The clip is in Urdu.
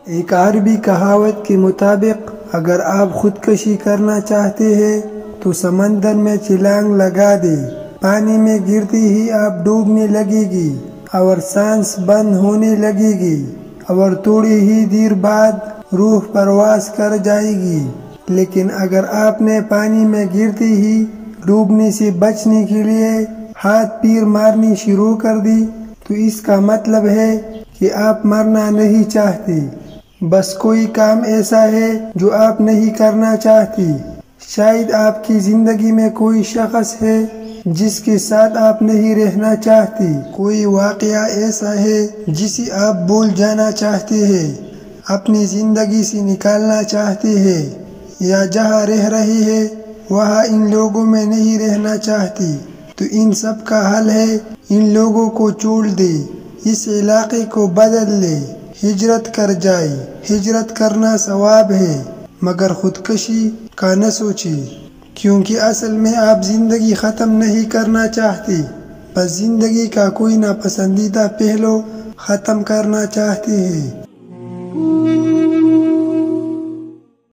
ایک عربی کہاوت کے مطابق اگر آپ خودکشی کرنا چاہتے ہیں تو سمندر میں چھلانگ لگا دے، پانی میں گرتے ہی آپ ڈوبنے لگے گی اور سانس بند ہونے لگے گی اور تھوڑی ہی دیر بعد روح پرواز کر جائے گی۔ لیکن اگر آپ نے پانی میں گرتے ہی ڈوبنے سے بچنے کے لیے ہاتھ پیر مارنی شروع کر دی تو اس کا مطلب ہے کہ آپ مرنا نہیں چاہتے، بس کوئی کام ایسا ہے جو آپ نہیں کرنا چاہتے۔ شاید آپ کی زندگی میں کوئی شخص ہے جس کے ساتھ آپ نہیں رہنا چاہتے، کوئی واقعہ ایسا ہے جسے آپ بھول جانا چاہتے ہیں، اپنی زندگی سے نکالنا چاہتے ہیں، یا جہاں رہ رہے ہیں وہاں ان لوگوں میں نہیں رہنا چاہتے، تو ان سب کا حل ہے ان لوگوں کو چھوڑ دے، اس علاقے کو بدل لے، ہجرت کر جائے۔ ہجرت کرنا ثواب ہے مگر خودکشی کا نہ سوچے، کیونکہ اصل میں آپ زندگی ختم نہیں کرنا چاہتے، بس زندگی کا کوئی ناپسندیدہ پہلو ختم کرنا چاہتے ہیں۔